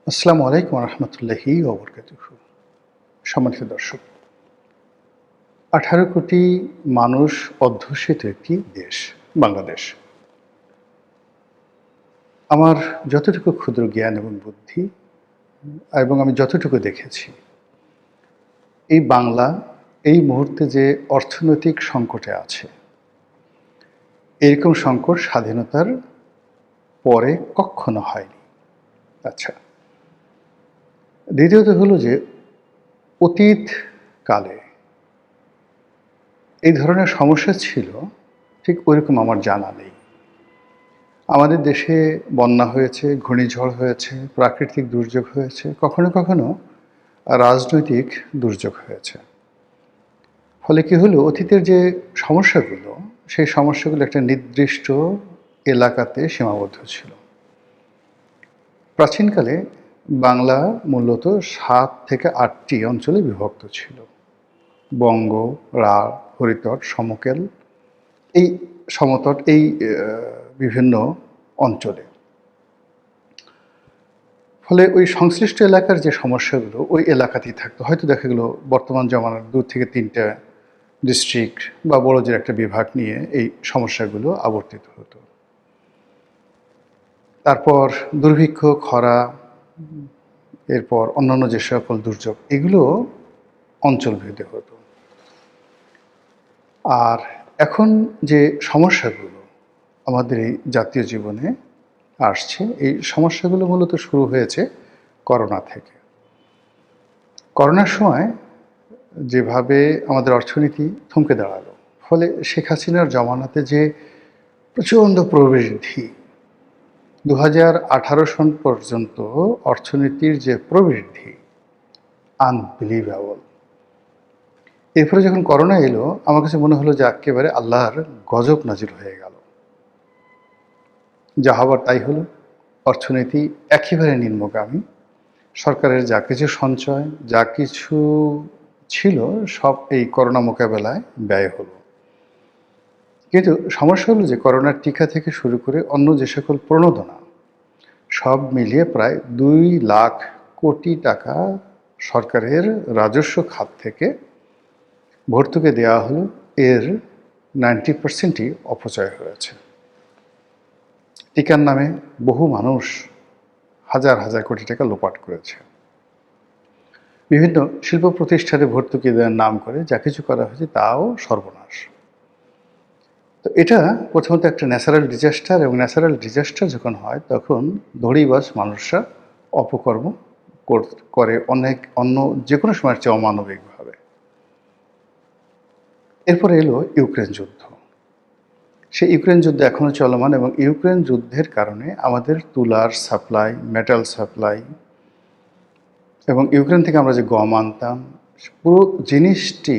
আসসালামু আলাইকুম রহমতুল্লাহি ওয়া বারাকাতুহু। সম্মানিত দর্শক, ১৮ কোটি মানুষ অধ্যুষিত একটি দেশ বাংলাদেশ। আমার যতটুকু ক্ষুদ্র জ্ঞান এবং বুদ্ধি এবং আমি যতটুকু দেখেছি, এই বাংলা এই মুহূর্তে যে অর্থনৈতিক সংকটে আছে, এরকম সংকট স্বাধীনতার পরে কক্ষনো হয়নি। আচ্ছা, দ্বিতীয়ত হলো যে অতীত কালে এই ধরনের সমস্যা ছিল ঠিক ওইরকম আমার জানা নেই। আমাদের দেশে বন্যা হয়েছে, ঘূর্ণিঝড় হয়েছে, প্রাকৃতিক দুর্যোগ হয়েছে, কখনো কখনো রাজনৈতিক দুর্যোগ হয়েছে। ফলে কি হলো, অতীতের যে সমস্যাগুলো, সেই সমস্যাগুলো একটা নির্দিষ্ট এলাকাতে সীমাবদ্ধ ছিল। প্রাচীনকালে বাংলা মূলত ৭ থেকে ৮টি অঞ্চলে বিভক্ত ছিল। বঙ্গ, রাঢ়, হরিতট, সমকেল, এই সমতট, এই বিভিন্ন অঞ্চলে। ফলে ওই সংশ্লিষ্ট এলাকার যে সমস্যাগুলো ওই এলাকাতেই থাকতো। হয়তো দেখা গেল বর্তমান জমানার ২ থেকে ৩টা ডিস্ট্রিক্ট বা বড় যে একটা বিভাগ নিয়ে এই সমস্যাগুলো আবর্তিত হতো। তারপর দুর্ভিক্ষ, খরা, এরপর অন্যান্য যে সকল দুর্যোগ, এগুলো অঞ্চলভেদে হতো। আর এখন যে সমস্যাগুলো আমাদের এই জাতীয় জীবনে আসছে, এই সমস্যাগুলো মূলত শুরু হয়েছে করোনা থেকে। করোনার সময় যেভাবে আমাদের অর্থনীতি থমকে দাঁড়ালো, ফলে শেখ হাসিনার জমানাতে যে প্রচণ্ড প্রবৃদ্ধি, ২০১৮ সন পর্যন্ত অর্থনীতির যে প্রবৃদ্ধি, আনবিলিভেবল। এরপরে যখন করোনা এলো, আমার কাছে মনে হলো যে একেবারে আল্লাহর গজব নাজিল হয়ে গেল। যা হবার তাই হলো, অর্থনীতি একেবারে নিম্নগামী। সরকারের যা কিছু সঞ্চয়, যা কিছু ছিল, সব এই করোনা মোকাবেলায় ব্যয় হলো। কিন্তু সমস্যা হলো যে করোনার টিকা থেকে শুরু করে অন্য যে সকল প্রণোদনা, সব মিলিয়ে প্রায় ২ লাখ কোটি টাকা সরকারের রাজস্ব খাত থেকে ভর্তুকি দেওয়া হলো। এর 90%ই অপচয় হয়েছে। টিকার নামে বহু মানুষ হাজার হাজার কোটি টাকা লোপাট করেছে। বিভিন্ন শিল্প প্রতিষ্ঠানে ভর্তুকি দেওয়ার নাম করে যা কিছু করা হয়েছে তাও সর্বনাশ। তো এটা প্রথমত একটা ন্যাচারাল ডিজাস্টার, এবং ন্যাচারাল ডিজাস্টার যখন হয় তখন ধড়িবাজ মানুষরা অপকর্ম করে অনেক অন্য যে কোনো সময়ের চেয়ে অমানবিকভাবে। এরপরে এলো ইউক্রেন যুদ্ধ। সেই ইউক্রেন যুদ্ধ এখনও চলমান, এবং ইউক্রেন যুদ্ধের কারণে আমাদের তুলার সাপ্লাই, মেটাল সাপ্লাই, এবং ইউক্রেন থেকে আমরা যে গম আনতাম, পুরো জিনিসটি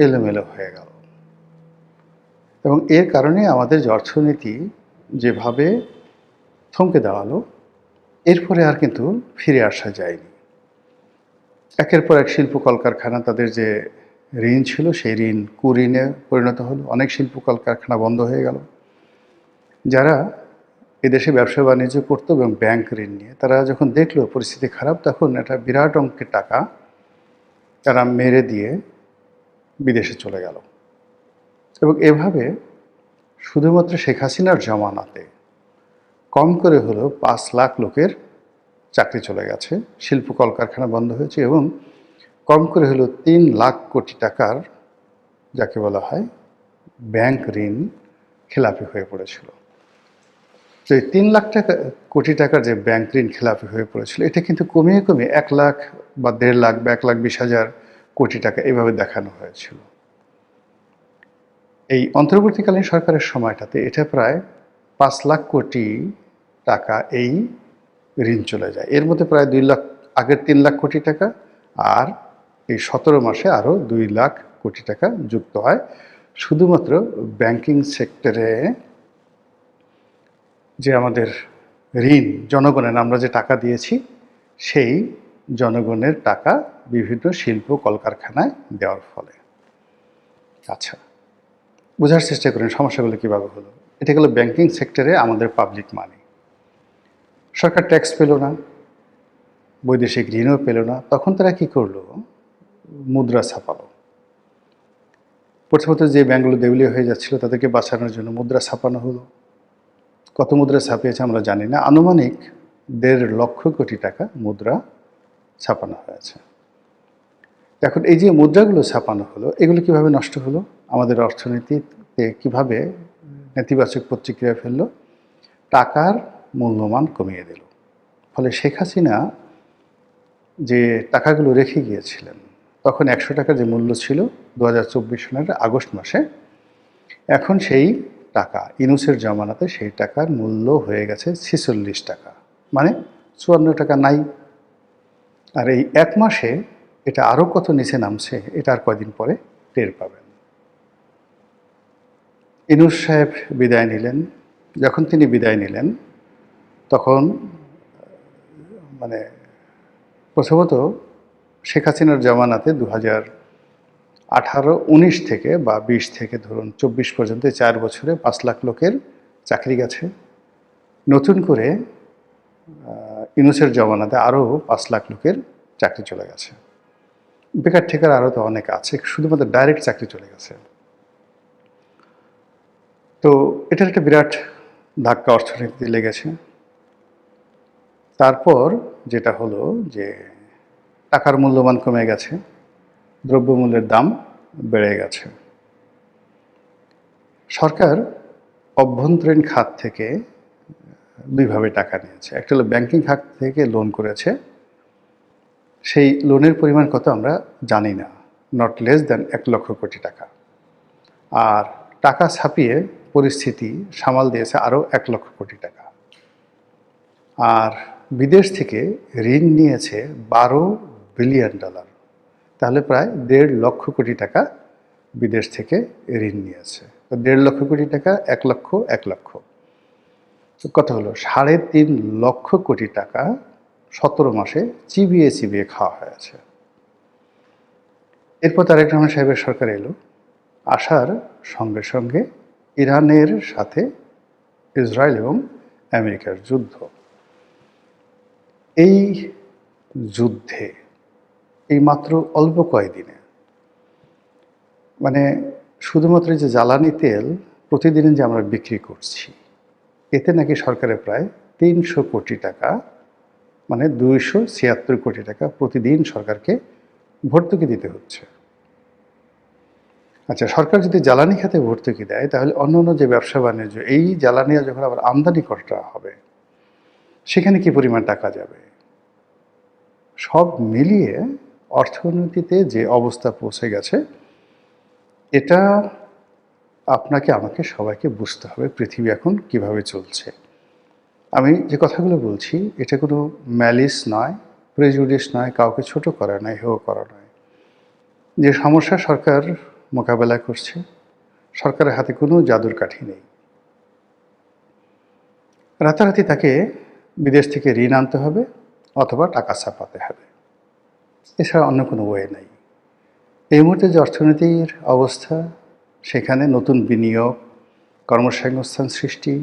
এলোমেলো হয়ে গেল। এবং এর কারণে আমাদের যে অর্থনীতি যেভাবে থমকে দাঁড়ালো, এরপরে আর কিন্তু ফিরে আসা যায়নি। একের পর এক শিল্প কলকারখানা, তাদের যে ঋণ ছিল সেই ঋণ কুঋণে পরিণত হলো। অনেক শিল্প কলকারখানা বন্ধ হয়ে গেল। যারা এদেশে ব্যবসা বাণিজ্য করতো এবং ব্যাংক ঋণ নিয়ে, তারা যখন দেখলো পরিস্থিতি খারাপ, তখন একটা বিরাট অঙ্কের টাকা তারা মেরে দিয়ে বিদেশে চলে গেল। এবং এভাবে শুধুমাত্র শেখ হাসিনার জমানাতে কম করে হলেও ৫ লাখ লোকের চাকরি চলে গেছে, শিল্প কলকারখানা বন্ধ হয়েছে, এবং কম করে হলেও ৩ লাখ কোটি টাকার, যাকে বলা হয় ব্যাংক ঋণ, খেলাপি হয়ে পড়েছিল। তো এই ৩ লাখ কোটি টাকার যে ব্যাংক ঋণ খেলাপি হয়ে পড়েছিল, এটা কিন্তু কমিয়ে কমিয়ে ১ লাখ বা ১.৫ লাখ বা ১,২০,০০০ কোটি টাকা এভাবে দেখানো হয়েছিল। এই অন্তর্বর্তীকালীন সরকারের সময়টাতে এটা প্রায় ৫ লাখ কোটি টাকা এই ঋণ চলে যায়। এর মধ্যে প্রায় ২ লাখ, আগের ৩ লাখ কোটি টাকা, আর এই ১৭ মাসে আরও ২ লাখ কোটি টাকা যুক্ত হয় শুধুমাত্র ব্যাংকিং সেক্টরে। যে আমাদের ঋণ, জনগণের আমরা যে টাকা দিয়েছি, সেই জনগণের টাকা বিভিন্ন শিল্প কলকারখানায় দেওয়ার ফলে। আচ্ছা, বোঝার চেষ্টা করেন সমস্যাগুলো কীভাবে হলো। এটা গেলো ব্যাংকিং সেক্টরে আমাদের পাবলিক মানি। সরকার ট্যাক্স পেল না, বৈদেশিক ঋণও পেল না, তখন তারা কি করলো? মুদ্রা ছাপালো। প্রথমত যে ব্যাংকগুলো দেউলিয়া হয়ে যাচ্ছিল তাদেরকে বাঁচানোর জন্য মুদ্রা ছাপানো হলো। কত মুদ্রা ছাপিয়েছে আমরা জানি না, আনুমানিক ১.৫ লক্ষ কোটি টাকা মুদ্রা ছাপানো হয়েছে। এখন এই যে মুদ্রাগুলো ছাপানো হলো, এগুলো কিভাবে নষ্ট হলো, আমাদের অর্থনীতিতে কিভাবে নেতিবাচক প্রতিক্রিয়া ফেললো? টাকার মূল্যমান কমিয়ে দিল। ফলে শেখ হাসিনা যে টাকাগুলো রেখে গিয়েছিলেন, তখন ১০০ টাকার যে মূল্য ছিল ২০২৪ সালের আগস্ট মাসে, এখন সেই টাকা ইউনূসের জমানাতে সেই টাকার মূল্য হয়ে গেছে ৪৬ টাকা, মানে ৫৪ টাকা নাই। আর এই এক মাসে এটা আরও কত নিচে নামছে, এটা আর কয়দিন পরে টের পাবেন। ইউনূস সাহেব বিদায় নিলেন। যখন তিনি বিদায় নিলেন তখন মানে প্রথমত শেখ হাসিনার জমানাতে ২০১৮-১৯ থেকে বা ২০ থেকে ধরুন ২৪ পর্যন্ত ৪ বছরে ৫ লাখ লোকের চাকরি গেছে। নতুন করে ইউনূসের জমানাতে আরও ৫ লাখ লোকের চাকরি চলে গেছে। বেকার ঠেকার আরও তো অনেক আছে, শুধুমাত্র ডাইরেক্ট চাকরি চলে গেছে। তো এটার একটা বিরাট ধাক্কা অর্থনীতিতে লেগেছে। তারপর যেটা হলো যে টাকার মূল্যমান কমে গেছে, দ্রব্যমূল্যের দাম বেড়ে গেছে। সরকার অভ্যন্তরীণ খাত থেকে দুইভাবে টাকা নিয়েছে। একটা হলো ব্যাংকিং খাত থেকে লোন করেছে, সেই লোনের পরিমাণ কত আমরা জানি না, not less than ১ lakh crore টাকা। আর টাকা ছাপিয়ে পরিস্থিতি সামাল দিয়েছে আরও ১ লক্ষ কোটি টাকা। আর বিদেশ থেকে ঋণ নিয়েছে $12 বিলিয়ন, তাহলে প্রায় ১.৫ লক্ষ কোটি টাকা বিদেশ থেকে ঋণ নিয়েছে। তো ১.৫ লক্ষ কোটি টাকা, ১ লক্ষ ১ লক্ষ, কত হলো? ৩.৫ লক্ষ কোটি টাকা ১৭ মাসে চিবিয়ে চিবিয়ে খাওয়া হয়েছে। এরপর তারেক রহমান সাহেবের সরকার এলো, আসার সঙ্গে সঙ্গে ইরানের সাথে ইসরায়েল এবং আমেরিকার যুদ্ধ। এই যুদ্ধে এই মাত্র অল্প কয়েকদিনে মানে শুধুমাত্র যে জ্বালানি তেল প্রতিদিন যে আমরা বিক্রি করছি, এতে নাকি সরকারের প্রায় ৩০০ কোটি টাকা, মানে ২৭৬ কোটি টাকা প্রতিদিন সরকারকে ভর্তুকি দিতে হচ্ছে। আচ্ছা, সরকার যদি জ্বালানি খাতে ভর্তুকি দেয়, তাহলে অন্য যে ব্যবসা বাণিজ্য, এই জ্বালানি যখন আবার আমদানি করা হবে, সেখানে কি পরিমাণ টাকা যাবে? সব মিলিয়ে অর্থনীতিতে যে অবস্থা পৌঁছে গেছে, এটা আপনাকে আমাকে সবাইকে বুঝতে হবে পৃথিবী এখন কিভাবে চলছে। আমি যে কথাগুলো বলছি এটা কোনো ম্যালিস নয়, প্রেজুডিস নয়, কাউকে ছোট করা নয়, হেয় করা নয়। যে সমস্যা সরকার মোকাবেলা করছে, সরকারের হাতে কোনো জাদুর কাঠি নেই। রাতারাতি তাকে বিদেশ থেকে ঋণ আনতে হবে অথবা টাকা ছাপাতে হবে, এছাড়া অন্য কোনো ওয়ে নাই। এই মুহূর্তে যে অর্থনীতির অবস্থা, সেখানে নতুন বিনিয়োগ, কর্মসংস্থান সৃষ্টি,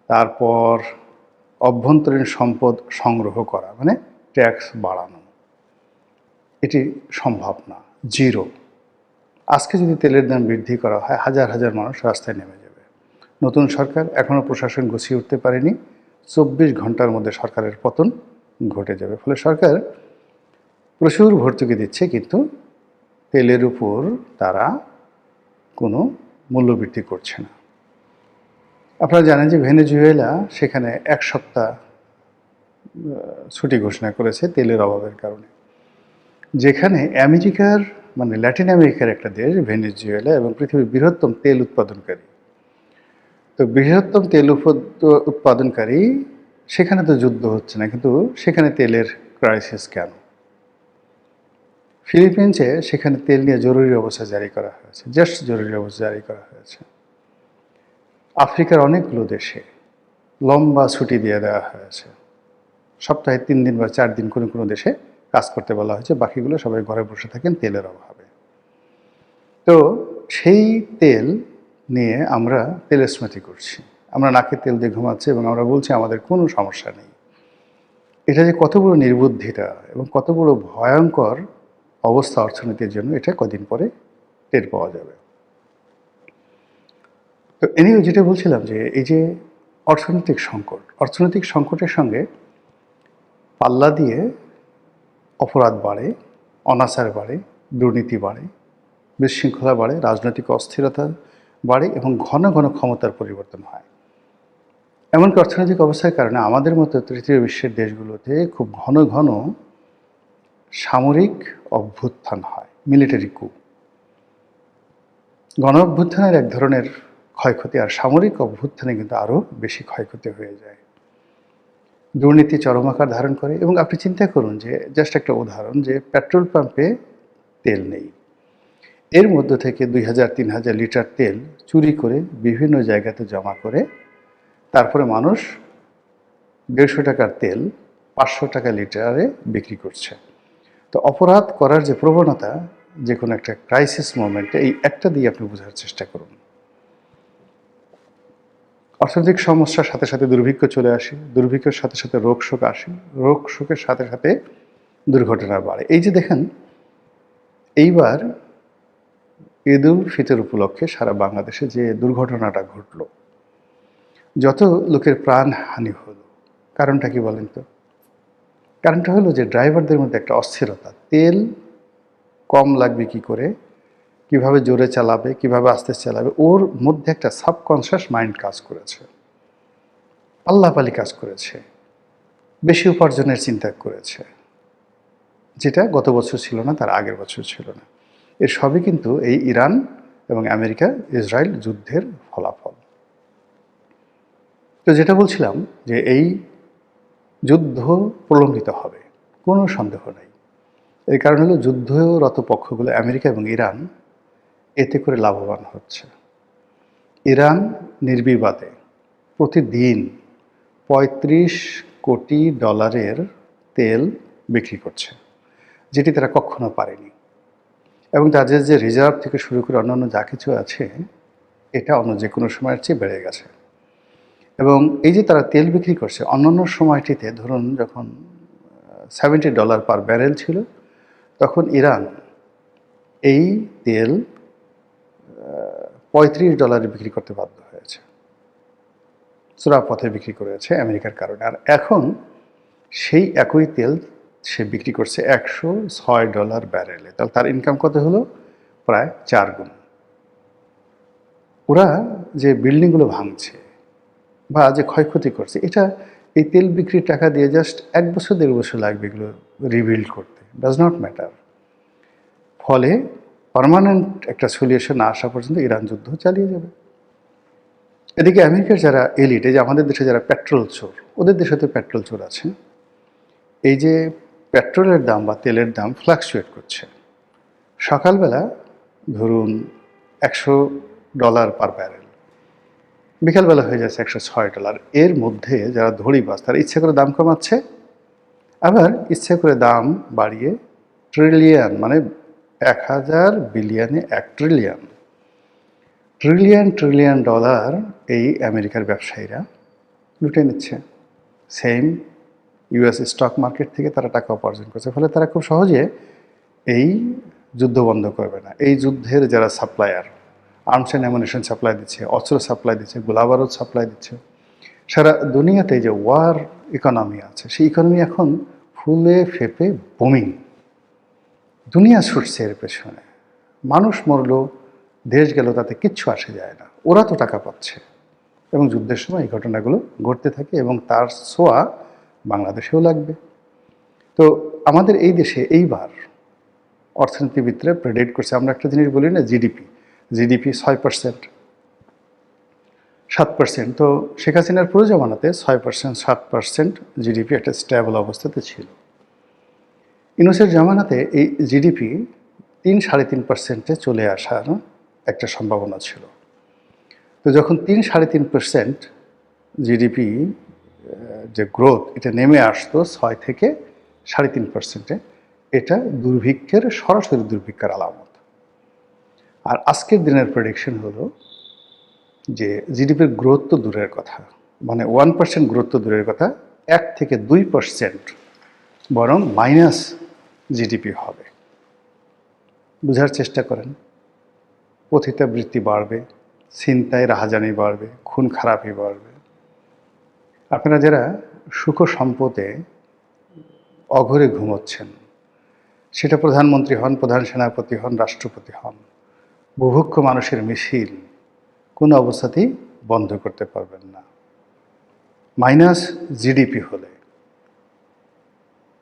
তারপর অভ্যন্তরীণ সম্পদ সংগ্রহ করা, মানে ট্যাক্স বাড়ানো, এটি সম্ভব না, জিরো। আজকে যদি তেলের দাম বৃদ্ধি করা হয়, হাজার হাজার মানুষ রাস্তায় নেমে যাবে। নতুন সরকার এখনও প্রশাসন গুছিয়ে উঠতে পারেনি, ২৪ ঘন্টার মধ্যে সরকারের পতন ঘটে যাবে। ফলে সরকার প্রচুর ভর্তুকি দিচ্ছে, কিন্তু তেলের উপর তারা কোনো মূল্যবৃদ্ধি করছে না। আপনারা জানেন যে ভেনেজুয়েলা সেখানে ১ সপ্তাহ ছুটি ঘোষণা করেছে তেলের অভাবের কারণে। যেখানে আমেরিকার মানে ল্যাটিন আমেরিকার একটা দেশ ভেনেজুয়েলা এবং পৃথিবীর বৃহত্তম তেল উৎপাদনকারী, তো বৃহত্তম তেল উৎপাদনকারী, সেখানে তো যুদ্ধ হচ্ছে না, কিন্তু সেখানে তেলের ক্রাইসিস কেন? ফিলিপিন্সে সেখানে তেল নিয়ে জরুরি অবস্থা জারি করা হয়েছে, জাস্ট জরুরি অবস্থা জারি করা হয়েছে। আফ্রিকার অনেকগুলো দেশে লম্বা ছুটি দিয়ে দেওয়া হয়েছে, সপ্তাহে ৩ দিন বা ৪ দিন কোনো কোনো দেশে কাজ করতে বলা হয়েছে, বাকিগুলো সবাই ঘরে বসে থাকেন তেলের অভাবে। তো সেই তেল নিয়ে আমরা তেলের স্মৃতি করছি, আমরা নাকে তেল দিয়ে ঘুমাচ্ছি এবং আমরা বলছি আমাদের কোনো সমস্যা নেই। এটা যে কত বড় নির্বুদ্ধিতা এবং কত বড় ভয়ঙ্কর অবস্থা অর্থনীতির জন্য, এটা কদিন পরে টের পাওয়া যাবে। তো এনিও যেটা বলছিলাম যে এই যে অর্থনৈতিক সংকটের সঙ্গে পাল্লা দিয়ে অপরাধ বাড়ে, অনাচার বাড়ে, দুর্নীতি বাড়ে, বিশৃঙ্খলা বাড়ে, রাজনৈতিক অস্থিরতা বাড়ে এবং ঘন ঘন ক্ষমতার পরিবর্তন হয়। এমনকি অর্থনৈতিক অবস্থার কারণে আমাদের মতো তৃতীয় বিশ্বের দেশগুলোতে খুব ঘন ঘন সামরিক অভ্যুত্থান হয়, মিলিটারি কু। গণ অভ্যুত্থানের এক ধরনের ক্ষয়ক্ষতি, আর সামরিক অভ্যুত্থানে কিন্তু আরও বেশি ক্ষয়ক্ষতি হয়ে যায়। দুর্নীতি চরম আকার ধারণ করে। এবং আপনি চিন্তা করুন যে জাস্ট একটা উদাহরণ, যে পেট্রোল পাম্পে তেল নেই, এর মধ্য থেকে 2000-3000 লিটার তেল চুরি করে বিভিন্ন জায়গাতে জমা করে তারপরে মানুষ 150 টাকার তেল 500 টাকা লিটারে বিক্রি করছে। তো অপরাধ করার যে প্রবণতা যে কোনো একটা ক্রাইসিস মোমেন্টে, এই একটা দিয়ে আপনি বোঝার চেষ্টা করুন। অর্থনৈতিক সমস্যার সাথে সাথে দুর্ভিক্ষ চলে আসে, দুর্ভিক্ষের সাথে সাথে রোগ শোক আসে, রোগ শোকের সাথে সাথে দুর্ঘটনা বাড়ে। এই যে দেখেন, এইবার ঈদ উল ফিতর উপলক্ষে সারা বাংলাদেশে যে দুর্ঘটনাটা ঘটল, যত লোকের প্রাণহানি হলো, কারণটা কি বলেন তো? কারণটা হলো যে ড্রাইভারদের মধ্যে একটা অস্থিরতা, তেল কম লাগবে কি করে, কিভাবে জোরে চালাবে, কিভাবে আস্তে চালাবে, ওর মধ্যে একটা সাবকনশিয়াস মাইন্ড কাজ করেছে, আল্লাহপালি কাজ করেছে, বেশি উপার্জনের চিন্তা করেছে, যেটা গত বছর ছিল না, তার আগের বছর ছিল না। এর সবই কিন্তু এই ইরান এবং আমেরিকা ইসরায়েল যুদ্ধের ফলাফল। তো যেটা বলছিলাম যে এই যুদ্ধ প্রলম্বিত হবে, কোনো সন্দেহ নেই। এর কারণ হলো যুদ্ধরত পক্ষগুলো আমেরিকা এবং ইরান এতে করে লাভবান হচ্ছে। ইরান নির্বিবাদে প্রতিদিন $35 কোটি তেল বিক্রি করছে, যেটি তারা কখনো পারেনি। এবং তাদের যে রিজার্ভ থেকে শুরু করে অন্যান্য যা কিছু আছে, এটা অন্য যে কোনো সময়ের চেয়ে বেড়ে গেছে। এবং এই যে তারা তেল বিক্রি করছে, অন্যান্য সময়টিতে ধরুন যখন $70 পার ব্যারেল ছিল, তখন ইরান এই তেল $35 বিক্রি করতে বাধ্য হয়েছে, চোরাপথে বিক্রি করেছে আমেরিকার কারণে। আর এখন সেই একই তেল সে বিক্রি করছে $106 ব্যারেলে। তাহলে তার ইনকাম কত হলো? প্রায় 4 গুণ। ওরা যে বিল্ডিংগুলো ভাঙছে বা যে ক্ষয়ক্ষতি করছে, এটা এই তেল বিক্রির টাকা দিয়ে জাস্ট 1 বছর 1.5 বছর লাগবে এগুলো রিবিল্ড করতে, ডাজ নট ম্যাটার। ফলে পার্মানেন্ট একটা সলিউশন না আসা পর্যন্ত ইরান যুদ্ধ চালিয়ে যাবে। এদিকে আমেরিকার যারা এলিট, এই যে আমাদের দেশে যারা পেট্রোল চোর, ওদের দেশে তো পেট্রোল চোর আছে। এই যে পেট্রোলের দাম বা তেলের দাম ফ্লাকচুয়েট করছে, সকালবেলা ধরুন $100 পার ব্যারেল, বিকালবেলা হয়ে যাচ্ছে $106। এর মধ্যে যারা ধড়িবাজ, তারা ইচ্ছে করে দাম কমাচ্ছে, আবার ইচ্ছে করে দাম বাড়িয়ে ট্রিলিয়ন, মানে 1000 বিলিয়নে 1 ট্রিলিয়ন ট্রিলিয়ন ডলার এই আমেরিকার ব্যবসায়ীরা লুটে নিচ্ছে। সেম ইউএস স্টক মার্কেট থেকে তারা টাকা উপার্জন করছে। ফলে তারা খুব সহজে এই যুদ্ধ বন্ধ করবে না। এই যুদ্ধের যারা supplier, arms and ammunition supply দিচ্ছে, অস্ত্র সাপ্লাই দিচ্ছে, গোলাবারুদ সাপ্লাই দিচ্ছে, সারা দুনিয়াতে যে ওয়ার ইকোনমি আছে, সেই ইকোনমি এখন ফুলে ফেপে বুমিং। দুনিয়া ছুটছে এর পেছনে। মানুষ মরলো, দেশ গেল, তাতে কিচ্ছু আসে যায় না, ওরা তো টাকা পাচ্ছে। এবং যুদ্ধের সময় এই ঘটনাগুলো ঘটতে থাকে এবং তার ছোঁয়া বাংলাদেশেও লাগবে। তো আমাদের এই দেশে এইবার অর্থনীতিবিদরা প্রেডিক্ট করছে, আমরা একটা জিনিস বলি না, জিডিপি 6%, 7%। তো শেখ হাসিনার পুরো জমানাতে 6%, 7% জিডিপি একটা স্টেবল অবস্থাতে ছিল। ইউনূসের জামানাতে এই জিডিপি 3-3.5%-এ চলে আসার একটা সম্ভাবনা ছিল। তো যখন 3-3.5% জিডিপি যে গ্রোথ, এটা নেমে আসতো 6 থেকে 3.5%-এ, এটা দুর্ভিক্ষের, সরাসরি দুর্ভিক্ষের আলামত। আর আজকের দিনের প্রেডিকশন হলো যে জিডিপির গ্রোথ তো দূরের কথা, মানে 1% গ্রোথ তো দূরের কথা, 1-2% বরং মাইনাস জিডিপি হবে। বুঝার চেষ্টা করেন, পতিতাবৃত্তি বাড়বে, ছিনতাই রাহাজানি বাড়বে, খুন খারাপি বাড়বে। আপনারা যারা সুখ সম্পদে অঘরে ঘুমোচ্ছেন, সেটা প্রধানমন্ত্রী হন, প্রধান সেনাপতি হন, রাষ্ট্রপতি হন, বুভুক্ষ মানুষের মিছিল কোনো অবস্থাতেই বন্ধ করতে পারবেন না। মাইনাস জিডিপি হলে,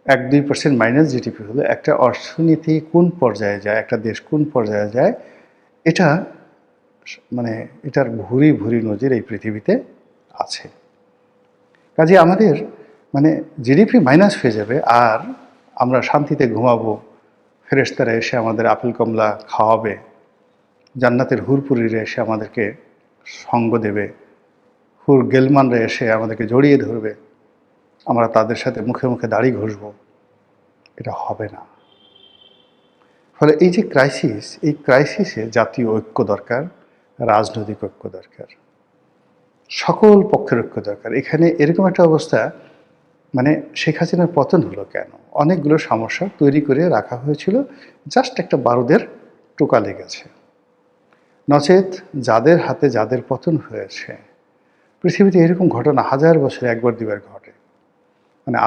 1-2% মাইনাস জিডিপি হলে একটা অর্থনীতি কোন পর্যায়ে যায়, একটা দেশ কোন পর্যায়ে যায়, এটা মানে এটার ভুরি ভুরি নজির এই পৃথিবীতে আছে। কাজে আমাদের জিডিপি মাইনাস হয়ে যাবে আর আমরা শান্তিতে ঘুমাবো, ফেরেশতারা এসে আমাদের আপেল কমলা খাওয়াবে, জান্নাতের হুরপুরীরা এসে আমাদেরকে সঙ্গ দেবে, হুর গেলমানরা এসে আমাদেরকে জড়িয়ে ধরবে, আমরা তাদের সাথে মুখে মুখে দাড়ি ঘষবো, এটা হবে না। ফলে এই যে ক্রাইসিস, এই ক্রাইসিসে জাতীয় ঐক্য দরকার, রাজনৈতিক ঐক্য দরকার, সকল পক্ষের ঐক্য দরকার। এখানে এরকম একটা অবস্থা, শেখ হাসিনার পতন হলো কেন? অনেকগুলো সমস্যা তৈরি করে রাখা হয়েছিল, জাস্ট একটা বারুদের টোকা লেগেছে। নচেত যাদের হাতে যাদের পতন হয়েছে, পৃথিবীতে এরকম ঘটনা হাজার বছরে একবার দুবার ঘটে।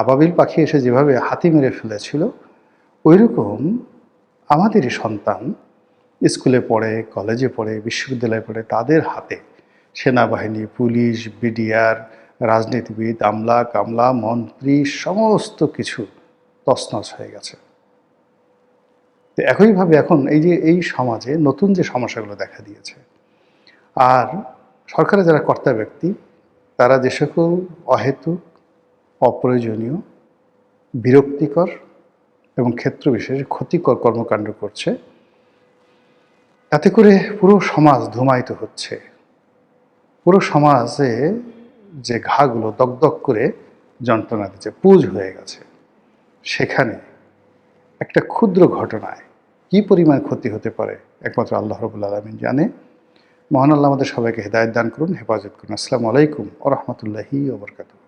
আবাবিল পাখি এসে যেভাবে হাতি মেরে ফেলেছিল, ওইরকম আমাদেরই সন্তান স্কুলে পড়ে, কলেজে পড়ে, বিশ্ববিদ্যালয়ে পড়ে, তাদের হাতে সেনাবাহিনী, পুলিশ, বিডিআর, রাজনীতিবিদ, আমলা কামলা, মন্ত্রী সমস্ত কিছু তছনছ হয়ে গেছে। তো একইভাবে এখন এই সমাজে নতুন যে সমস্যাগুলো দেখা দিয়েছে, আর সরকারের যারা কর্তা ব্যক্তি, তারা যে সকল অহেতুক, অপ্রয়োজনীয়, বিরক্তিকর এবং ক্ষেত্র বিশেষে ক্ষতিকর কর্মকাণ্ড করছে, তাতে করে পুরো সমাজ ধূমায়িত হচ্ছে। পুরো সমাজে যে ঘাগুলো দগদগ করে যন্ত্রণা দিচ্ছে, পুঁজ হয়ে গেছে, সেখানে একটা ক্ষুদ্র ঘটনায় কী পরিমাণ ক্ষতি হতে পারে একমাত্র আল্লাহ রাব্বুল আলামিন জানে। মহান আল্লাহ আমাদের সবাইকে হেদায়েত দান করুন, হেফাজত করুন। আসসালামু আলাইকুম ওয়া রাহমাতুল্লাহি ওয়া বারাকাতুহু।